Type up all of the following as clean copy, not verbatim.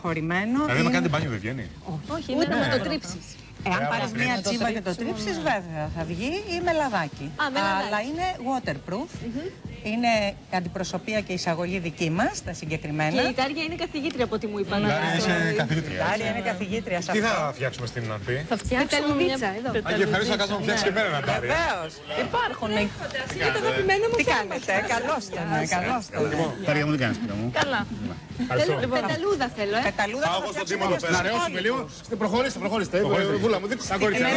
Χωρημένο. Δηλαδή, άμα κάνετε μπάνιο δεν βγαίνει. Όχι, είναι να το τρίψεις. Εάν πάρεις μία τσίμπα και το τρίψεις, βέβαια θα βγει ή με λαδάκι. Αλλά είναι waterproof. Είναι αντιπροσωπεία και εισαγωγή δική μας, τα συγκεκριμένα. Και η Τάρια είναι καθηγήτρια από ό,τι μου είπαν. Η Τάρια είναι καθηγήτρια. Η Τάρια είναι καθηγήτρια σε αυτό. Τι θα φτιάξουμε στην Αναπή? Θα φτιάξουμε μια πίτσα εδώ. Αν και ευχαριστώ να κάτσουμε να φτιάξει και εμένα ένα Τάρια. Βεβαίως. Υπάρχουν. Είναι το αγαπημένο μου. Τι κάνετε, καλώς ήταν. Καλώς ήταν. Τάρια μου, τι κάνεις πέρα μου? Καλά. Πεταλούδα θέλω, Πεταλούδα Πάω θα εγώ στον φτιάξουμε Τίμο εδώ και πέρα. Να ρεώσουμε λίγο. Προχωρήστε. Βούλα μου, δείξτε τα κορίτσια.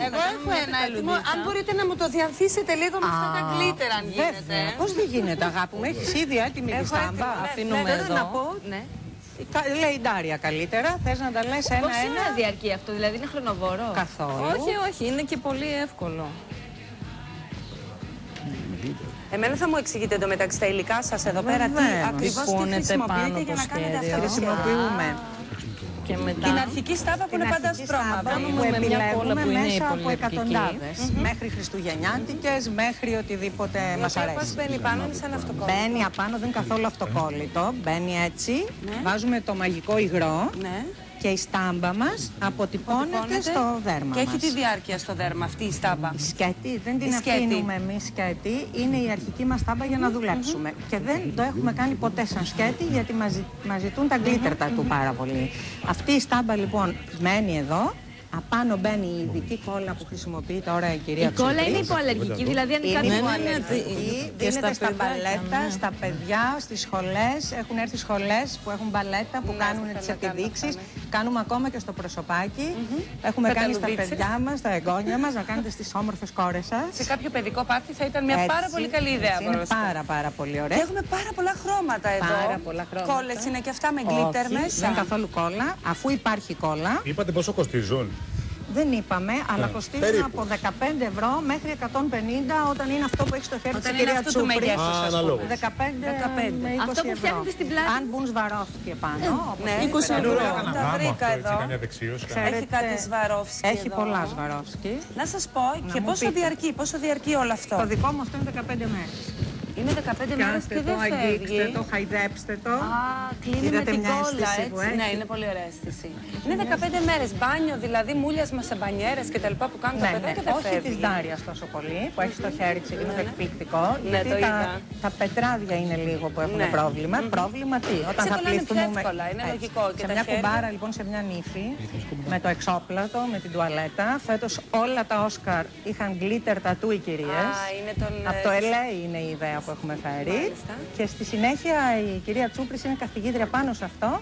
Εγώ έχω ένα ελουδί. Αν μπορείτε να μου το διανθίσετε λίγο με αυτά τα γκλίτερ, αν γίνεται. Πώς δεν γίνεται, αγάπη μου, έχεις ήδη έτοιμη τη στάμπα. Αφήνουμε εδώ. Να πω. Λέει η Ντάρια καλύτερα. Θες να τα λες Πόση ένα-ένα? ώρα διαρκεί αυτό, δηλαδή είναι χρονοβόρο? Καθόλου. Όχι, είναι και πολύ εύκολο. Εμένα θα μου εξηγείτε εντωμεταξύ τα υλικά σας εδώ πέρα τι ακριβώς τι χρησιμοποιείτε για να κάνετε αυτό. Χρησιμοποιούμε Και μετά την αρχική στάμπα που είναι πάντα στρώματα. που επιλέγουμε μέσα από εκατοντάδες. Μέχρι χριστουγεννιάτικες, μέχρι οτιδήποτε μας αρέσει. Πώς μπαίνει πάνω, είναι σαν αυτοκόλλητο. Μπαίνει απάνω, δεν είναι καθόλου αυτοκόλλητο. Μπαίνει έτσι. Βάζουμε το μαγικό υγρό. Και η στάμπα μας αποτυπώνεται στο δέρμα. Και έχει μας. τη διάρκεια στο δέρμα αυτή η στάμπα. Η σκέτη δεν την αφήνουμε εμείς σκέτη, είναι η αρχική μας στάμπα για να δουλέψουμε. Και δεν το έχουμε κάνει ποτέ σαν σκέτη γιατί μας ζητούν τα γκλίτερ του πάρα πολύ. Αυτή η στάμπα λοιπόν μένει εδώ. Απάνω μπαίνει η ειδική κόλλα που χρησιμοποιεί τώρα η κυρία Τσουπρής. Η κόλλα είναι υποαλλεργική, δηλαδή αν είναι είναι υποαλλεργική, δίνεται στα μπαλέτα, στα παιδιά, στις σχολές. Έχουν έρθει σχολές που έχουν μπαλέτα, που κάνουν τις επιδείξεις. Κάνουμε ακόμα και στο προσωπάκι. Έχουμε κάνει στα παιδιά μας, στα εγγόνια μας, να κάνετε στις όμορφες κόρες σας. Σε κάποιο παιδικό πάρτι θα ήταν μια πάρα πολύ καλή ιδέα. Είναι πάρα πολύ ωραία. Και έχουμε πάρα πολλά χρώματα εδώ. Πάρα πολλά χρώματα. Κόλλες είναι και αυτά με γκλίτερ μέσα. Δεν είναι καθόλου κόλλα, αφού υπάρχει κόλλα. Είπατε πόσο κοστίζουν? Δεν είπαμε, αλλά κοστίζουν από 15 ευρώ μέχρι 150 όταν είναι αυτό που έχει στο χέρι της κυρία Τσούπρη. 15 με 20 αυτό που φτιάχνετε στην πλάτη. Αν μπουν Σβαρόφσκι επάνω. Ναι, 20 ευρώ. Τα βρήκα εδώ. Έχει κάτι Σβαρόφσκι. Έχει πολλά Σβαρόφσκι. Να σας πω και πόσο διαρκεί όλο αυτό. Το δικό μου αυτό είναι 15 μέρες. Είναι 15 μέρες και δεν φεύγει. Αγγίξτε το, χαϊδέψτε το. Κλείνει με την κόλλα, έτσι. Ναι, είναι πολύ ωραία αίσθηση. Είναι 15 μέρες. Μπάνιο, δηλαδή μούλιασμα σε μπανιέρες και τα λοιπά που κάνουν τα παιδιά και δεν φεύγει. Όχι της Ντάριας τόσο πολύ, που έχει στο χέρι της, είναι εκπληκτικό. Γιατί τα πετράδια είναι λίγο που έχουν πρόβλημα. Πρόβλημα τι, όταν θα πληθούμε. Είναι λογικό. Σε μια κουμπάρα, λοιπόν, σε μια νύφη, με το εξόπλατο, με την τουαλέτα. Φέτος όλα τα Όσκαρ είχαν γκλίτερ τατού οι κυρίες. Από το LA είναι η ιδέα που έχουμε φέρει. Μάλιστα. Και στη συνέχεια η κυρία Τσούπρης είναι καθηγήτρια πάνω σε αυτό.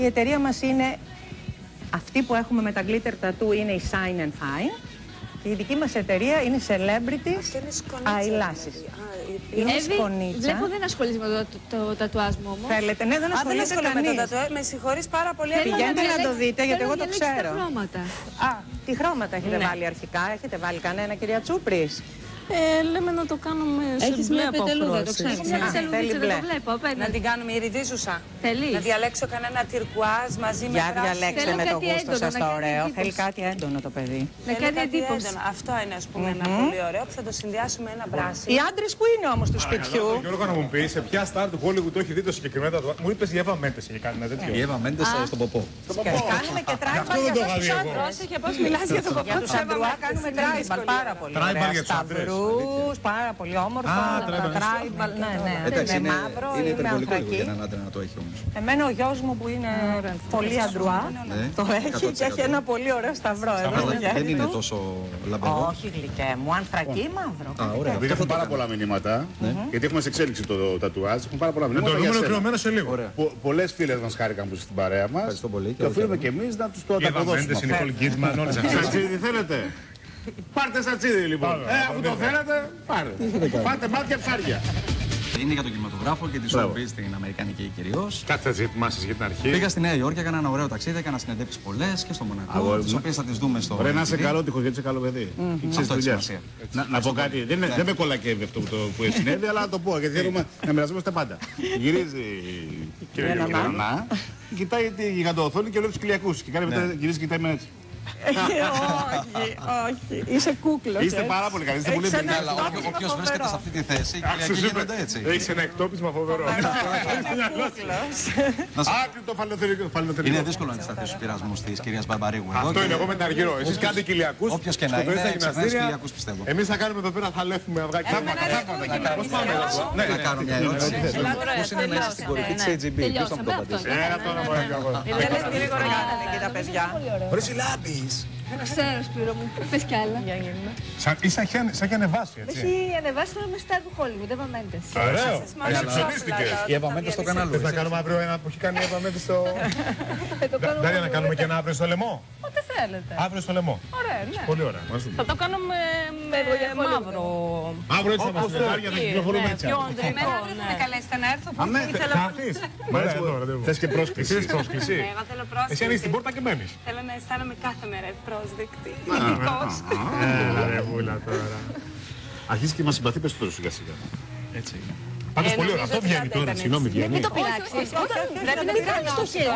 Η εταιρεία μας είναι αυτή που έχουμε με τα glitter tattoo, είναι η Shine and Fine. Και η δική μας εταιρεία είναι Celebrities Eyelashes. Είναι σκονίτσα. Βλέπω δεν ασχολείσαι με το τατουάζ μου όμως. Θέλετε, ναι, δεν ασχολείται κανείς. Με συγχωρείς πάρα πολύ. Πηγαίνετε να το δείτε γιατί εγώ το ξέρω. Χρώματα. Τι χρώματα έχετε βάλει αρχικά, έχετε βάλει κανένα κυρία Τσούπρης? Λέμε να το κάνουμε σε έχεις μπλε μια πετελούδα, το ξέρω. αποχρώσεις. Μια πετελούδα, δεν το βλέπω. Να την κάνουμε ηριδίζουσα. Θέλεις? Να διαλέξω κανένα τυρκουάζ μαζί με Για πράσινο. διαλέξτε με το γούστο σας το ωραίο. Θέλει κάτι έντονο το παιδί. Να κάνει εντύπωση. Αυτό είναι ας πούμε ένα πολύ ωραίο που θα το συνδυάσουμε με ένα πράσινο. Οι άντρες που είναι όμως του σπιτιού. Γιώργο, να μου πει σε ποια στάρ του Hollywood το έχει δει το συγκεκριμένο τατουάζ. Μου είπε η Εύα Μέντες είχε κάνει ένα τέτοιο. Η Εύα Μέντες στον ποπό. Κάνουμε και τράιμπαλ για τους άντρες. Πρόσεχε πώς μιλάς για το ποπό. Για τους αντρουά κάνουμε τράιμπαλ πάρα πολύ. Τράιμπαλ για τους άντρες. Σταυρούς, πάρα πολύ όμορφα. Τράιμπαλ, ναι, με μαύρο Είναι ή με υπερβολικό λίγο για ανθρακή. έναν άντρα να το έχει όμως. Εμένα ο γιος μου που είναι πολύ αντρουά το έχει και έχει ένα πολύ ωραίο σταυρό εδώ στο Δεν χέρι είναι του. τόσο λαμπερό. Όχι γλυκέ μου, ανθρακή ή μαύρο. Ωραία. Έχουν πάρα πολλά μηνύματα. Γιατί έχουμε σε εξέλιξη το τατουάζ. Έχουν πάρα πολλά μηνύματα. Το νούμερο κρυμμένο σε λίγο. Πολλές φίλες μας χάρηκαν που είσαι στην παρέα μας. Ευχαριστώ πολύ. Και οφείλουμε και εμείς να τους το Η Εύα Μέντες, η ανταποδώσουμε. Νικόλ Κίτμαν, όλες αυτές. Σατσίδι θέλετε? Πάρτε σατσίδι λοιπόν. Αφού το θέλετε, πάρτε. Πάτε μάτια ψάρια. Είναι για τον κινηματογράφο και τη σουρπρίζ στην Αμερικανική κυρίως. Κάτσε έτσι, ετοιμάσεις για την αρχή. Πήγα στη Νέα Υόρκη, έκανα ένα ωραίο ταξίδι, έκανα συνεντεύξεις πολλές και στο Μονακό, τις οποίες θα τις δούμε στο. Ωραία, να είσαι MTV. καλότυχος γιατί είσαι καλό παιδί. Ξέρεις Αυτό έχει δουλειά. σημασία. Να πω κάτι, δεν με κολακεύει αυτό που συνέβη, αλλά να το πω γιατί θέλουμε να μοιραζόμαστε πάντα. Γυρίζει η κυρία Νανά, κοιτάει τη γιγαντοοθόνη και βλέπει τους κοιλιακούς. Και κάνει μετά γυρίζει και κοιτάει με έτσι. Όχι. Είσαι κούκλος. Είστε πάρα πολύ καλοί. Είστε πολύ Αλλά όποιος βρίσκεται σε αυτή τη θέση, Κυριακή γίνονται έτσι. Έχεις ένα εκτόπισμα φοβερό. Άκρη το φαλαινοθερικό. Είναι δύσκολο να αντισταθεί στους πειρασμούς της κυρίας Μπαρμπαρίγου. Αυτό είναι εγώ με τα αργυρό. Εσείς κάνετε κοιλιακούς. Όποιος και να είναι, ξεπερνάει κοιλιακούς πιστεύω. Εμείς θα κάνουμε εδώ πέρα, θα λέφουμε αυγάκι. Πώς πάμε εδώ? Να κάνω μια ερώτηση. Πώς είναι να είσαι στην κορυφή της AGB, ποιος θα μου το απαντήσει. Αυτό να μπορεί να Κάνετε και τα παιδιά. Μπορείς λάμπεις. Ξέρω, Σπύρο μου. Πες κι άλλα. Σαν και ανεβάσει, έτσι. Έχει ανεβάσει με Star του Hollywood, Εύα Μέντες. Ωραίο. Εξοψωνίστηκες. Η Εύα Μέντες στο κανάλι. Θες να κάνουμε αύριο ένα που έχει κάνει η Εύα Μέντες στο... Δάρια, να κάνουμε και ένα αύριο στο λαιμό. Ό,τι θέλετε. Αύριο στο λαιμό. Ωραία, ναι. Πολύ ωραία. Θα το κάνουμε με μαύρο. Αύριο έτσι θα μας πει, Δάρια, θα κυκλοφορούμε έτσι. Πιο ανδρικό, θα με καλέσετε να έρθω. Θα έρθεις. Μ' αρέσει εδώ, ραντεβού. Θες και πρόσκληση. Εσύ πρόσκληση. Εγώ θέλω πρόσκληση. Εσύ ανοίγεις την πόρτα και μένεις. Θέλω να αισθάνομαι κάθε μέρα ευπρόσδεκτη. Έλα ρε βούλα τώρα. Αρχίζει και μας συμπαθεί περισσότερο σιγά σιγά. Έτσι είναι. Πάντως πολύ ωραία. Αυτό βγαίνει τώρα. Συγγνώμη, βγαίνει. Μην το πειράξεις. Πρέπει να κάνεις το χέρι.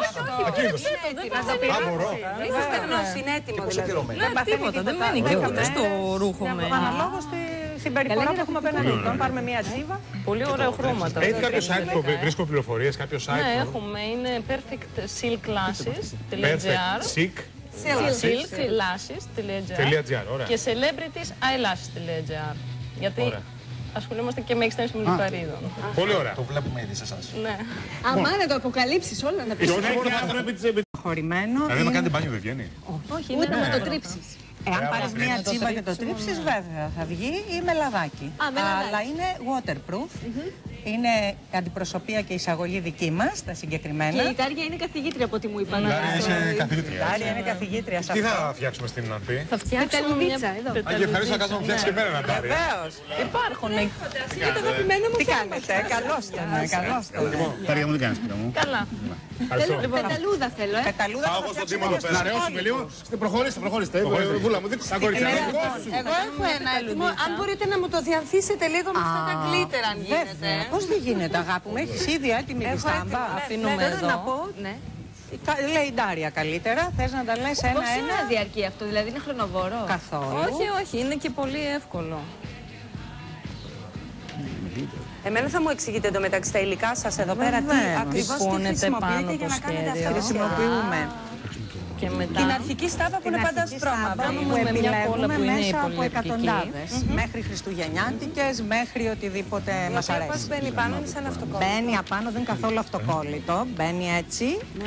μπορώ. Είμαστε γνώση, είναι έτοιμο δηλαδή. Δεν τίποτα, δεν μένει τίποτα στο ρούχο με. Αναλόγως στην περιφορά που έχουμε απέναντι. Αν πάρουμε μία τσίβα. Πολύ ωραία χρώματα. Έχει κάποιο site που βρίσκω πληροφορίες, κάποιο site. Ναι, έχουμε. Είναι perfectsilklasses.gr silklasses.gr Ωραία. Και celebritieseylashes.gr. Γιατί ασχολούμαστε και με εξτένσεις μιλιπαρίδων. Πολύ ωραία. Το βλέπουμε ήδη σε εσάς. Ναι. Αμά να το αποκαλύψεις όλα να πεις. Χωρημένο. Δηλαδή να κάνετε μπάνιο δεν βγαίνει. Όχι, είναι να το τρίψεις. Εάν πάρεις μία τσίβα και το τρίψεις, βέβαια θα βγει ή με λαδάκι. Αλλά είναι waterproof. Είναι αντιπροσωπεία και εισαγωγή δική μας, τα συγκεκριμένα. Και η Τάρια είναι καθηγήτρια από ό,τι μου είπαν. Είσαι καθηγήτρια. Τάρια είναι καθηγήτρια σε Τι αυτό. θα φτιάξουμε στην Ανθή? Θα φτιάξουμε μια Αγγε, ευχαριστώ να κάνουμε φτιάξει και εμένα να πάρει. Βεβαίως. Υπάρχουν. Είναι το αγαπημένο μου Τι κάνετε, καλώς ήταν, καλώς ήταν. Τάρια μου, τι κάνεις πέρα μου. Καλά. Πεταλούδα θέλω, Πεταλούδα Πάω θα εγώ στον φτιάξουμε Τίμο εδώ πέρα. Να ρεώσουμε λίγο. Προχωρήστε. Βούλα μου, δείξτε. Σαν κορίτσια. Εγώ έχω ένα έτοιμο. Αν μπορείτε να μου το διανθίσετε λίγο με αυτά τα γκλίτερ, αν γίνεται. Πώς δεν γίνεται, αγάπη μου, έχεις ήδη έτοιμη τη στάμπα. Αφήνουμε Θέλω να εδώ. πω, λέει η Ντάρια καλύτερα, θες να τα λες Πόση ένα-ένα. ώρα διαρκεί αυτό, δηλαδή είναι χρονοβόρο? Καθόλου. Όχι, είναι και πολύ εύκολο. Εμένα θα μου εξηγείτε εντωμεταξύ τα υλικά σας εδώ πέρα τι Βεβαίως. ακριβώς τι Πόνεται χρησιμοποιείτε πάνω για το να κάνετε σχέδιο. αυτά. Χρησιμοποιούμε Και μετά Την αρχική στάβα που είναι πάντα ασπρόμαυρα. που με μια κόλλα επιλέγουμε που είναι μέσα από πολυεπτική. εκατοντάδες. Μέχρι χριστουγεννιάτικες, μέχρι οτιδήποτε μας Πώς αρέσει. μπαίνει πάνω, είναι σαν αυτοκόλλητο. Μπαίνει απάνω, δεν είναι καθόλου αυτοκόλλητο. Μπαίνει έτσι,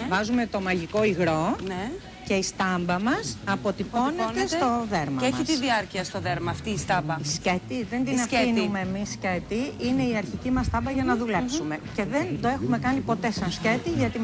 βάζουμε το μαγικό υγρό Ναι. και η στάμπα μας αποτυπώνεται στο δέρμα Και έχει μας. τη διάρκεια στο δέρμα αυτή η στάμπα. Η σκέτη δεν την Η σκέτη. αφήνουμε εμείς σκέτη, είναι η αρχική μας στάμπα για να δουλέψουμε. Και δεν το έχουμε κάνει ποτέ σαν σκέτη γιατί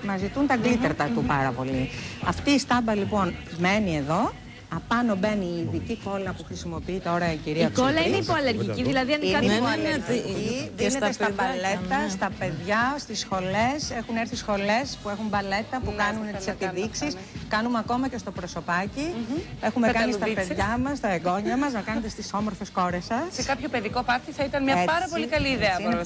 μας ζητούν τα γκλίτερτα του πάρα πολύ. Αυτή η στάμπα λοιπόν μένει εδώ. Απάνω μπαίνει η ειδική κόλλα που χρησιμοποιεί τώρα η κυρία Η κόλλα Τσουπρής. είναι υποαλλεργική, δηλαδή αν Είναι κάτι υποαλλεργική, δίνεται στα μπαλέτα, στα παιδιά, στις σχολές. Έχουν έρθει σχολές που έχουν μπαλέτα, που κάνουν τις επιδείξεις. Κάνουμε ακόμα και στο προσωπάκι. Έχουμε κάνει στα παιδιά μας, στα εγγόνια μας, να κάνετε στις όμορφες κόρες σας. Σε κάποιο παιδικό πάρτι θα ήταν μια πάρα πολύ καλή ιδέα. Είναι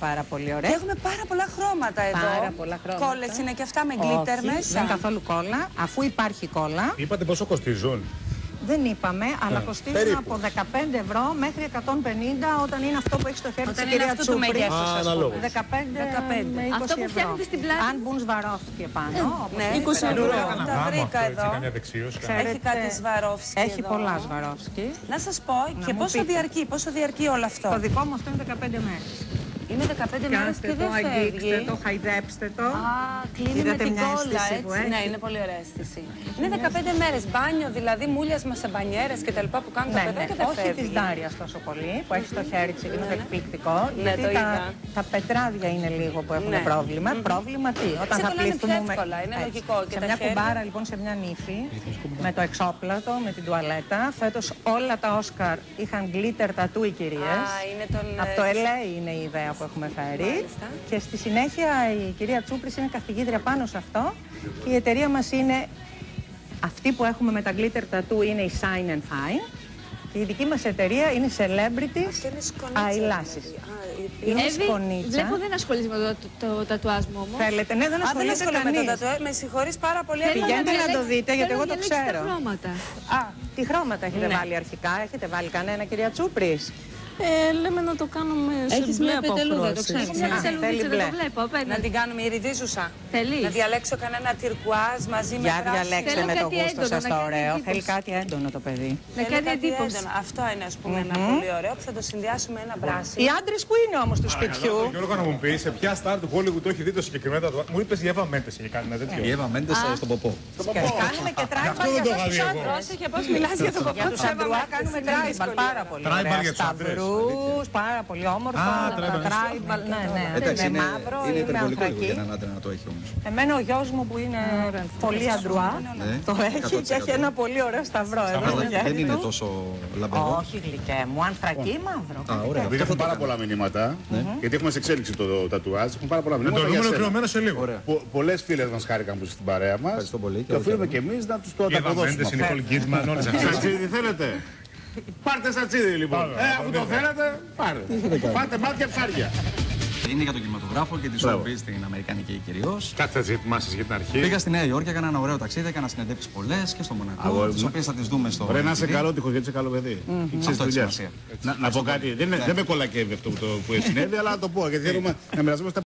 πάρα πολύ Και ωραία. έχουμε πάρα πολλά χρώματα εδώ. Πάρα πολλά χρώματα. Κόλλες είναι και αυτά με γκλίτερ Όχι, μέσα. δεν είναι καθόλου κόλλα. Αφού υπάρχει κόλλα, Είπατε πόσο κοστίζουν. δεν είπαμε, αλλά κοστίζουν από 15 ευρώ μέχρι 150 όταν είναι αυτό που έχει στο χέρι της Όταν η είναι κυρία αυτού του Τσούπρη. μεγέθους, ας πούμε. 15 με 20 Αυτό που ευρώ. φτιάχνετε στην πλάτη. Αν μπουν Σβαρόφσκι επάνω, όπως Ναι, 20 ευρώ. ευρώ. Τα βρήκα εδώ. Καμιά δεξίωση. Έχει κάτι Σβαρόφσκι έχει εδώ. πολλά Σβαρόφσκι. Να σας πω και μου πόσο πείτε. διαρκεί όλο αυτό. Το δικό μου αυτό είναι 15 μέρες. Είναι 15 μέρες και δεν φεύγει. το, χαϊδέψτε το. Α, κλείνει με Είδατε την μια κόλλα, αίσθηση που έτσι. έχει. Ναι, είναι πολύ ωραία αίσθηση. Είναι 15 μέρες. Μπάνιο, δηλαδή μούλιασμα σε μπανιέρες και τα λοιπά που κάνουν τα παιδιά και δεν όχι φεύγει. της Ντάριας τόσο πολύ, που έχει στο χέρι της εκείνο το εκπληκτικό. Ναι, γιατί το είδα. τα πετράδια είναι λίγο που έχουν Ναι. πρόβλημα. Πρόβλημα τι, όταν θα κολλάνε πιο πληθούμε. εύκολα, είναι Έτσι. λογικό. Και Σε τα μια χέρια. κουμπάρα λοιπόν, σε μια νύφη, με το εξόπλατο, με την τουαλέτα. Φέτος όλα τα Όσκαρ είχαν γκλίτερ τατού οι κυρίες. Α, είναι τον. Από το LA είναι η ιδέα που έχουμε φέρει. Μάλιστα. Και στη συνέχεια η κυρία Τσούπρης είναι καθηγήτρια πάνω σε αυτό. Και η εταιρεία μας είναι αυτή που έχουμε με τα glitter tattoo είναι η Shine and Fine. Η δική μας εταιρεία είναι Celebrities Eyelashes. Είναι σκονίτσα. Βλέπω δεν ασχολείσαι με το τατουάζ μου όμως. Θέλετε, ναι, δεν ασχολείται κανείς. Με συγχωρείς πάρα πολύ. Πηγαίνετε να το δείτε, γιατί εγώ το ξέρω. Τα χρώματα. Α, τι χρώματα έχετε βάλει αρχικά, έχετε βάλει κανένα, κυρία Τσούπρης? Λέμε να το κάνουμε σε μπλε πετελούδα, το ξέρω. Να την κάνουμε ηριδίζουσα. Θέλεις? Να διαλέξω κανένα τυρκουάζ μαζί με Για πράσινο. διαλέξτε με το γούστο σας το ωραίο. Θέλει κάτι έντονο το παιδί. Να κάνει εντύπωση. Αυτό είναι, ας πούμε, ένα πολύ ωραίο που θα το συνδυάσουμε ένα πράσινο. Οι άντρες που είναι όμως του σπιτιού. Γιώργο, να μου πει σε ποια στάρ του Hollywood το έχει δει το συγκεκριμένο τατουάζ. Μου είπε η Εύα Μέντες είχε κάνει ένα τέτοιο. Η Εύα Μέντες στον ποπό. Κάνουμε και τράιμπαλ για τους άντρες. Πρόσεχε πώς μιλάς για το Για τους αντρουά κάνουμε τράιμπαλ πάρα πολύ. Τράιμπαλ για τους άντρες. Σταυρούς, πάρα πολύ όμορφα. Τράιμπαλ, ναι. Εντάξει, Με μαύρο είναι ή με υπερβολικό λίγο για ανθρακή. έναν άντρα να το έχει όμως. Εμένα ο γιος μου που είναι πολύ αντρουά το έχει και έχει ένα πολύ ωραίο σταυρό εδώ. Δεν είναι τόσο λαμπερό. Όχι γλυκέ μου, ανθρακή μαύρο. Α, ωραία. Επειδή έχουν πάρα πολλά μηνύματα, γιατί έχουμε σε εξέλιξη το τατουάζ, έχουν πάρα πολλά μηνύματα. Το δούμε ολοκληρωμένο σε λίγο. Πολλές φίλες μας χάρηκαν που στην παρέα μας. Ευχαριστώ πολύ. Και οφείλουμε και εμείς να τους το Η Εύα ανταποδώσουμε. Μέντες, η Νικόλ Κίτμαν, όλες αυτές. Σατσίδι θέλετε? Πάρτε σατσίδι λοιπόν. Αφού το θέλετε, πάρτε. Πάτε μάτια ψάρια. Είναι για τον κινηματογράφο και τη ζωγραφή στην Αμερικανική κυρίως. Κάτι θα ετοιμάσεις για την αρχή. Πήγα στη Νέα Υόρκη, έκανα ένα ωραίο ταξίδι, έκανα συνεντεύξεις πολλές και στο Μονακό, τις οποίες θα τις δούμε στο. Πρέπει να είσαι TV. καλό τείχος γιατί είσαι καλό παιδί. Αυτό έχει σημασία. Να πω κάτι, δεν με κολακεύει αυτό που συνέβη, αλλά να το πω γιατί θέλουμε να μοιραζόμαστε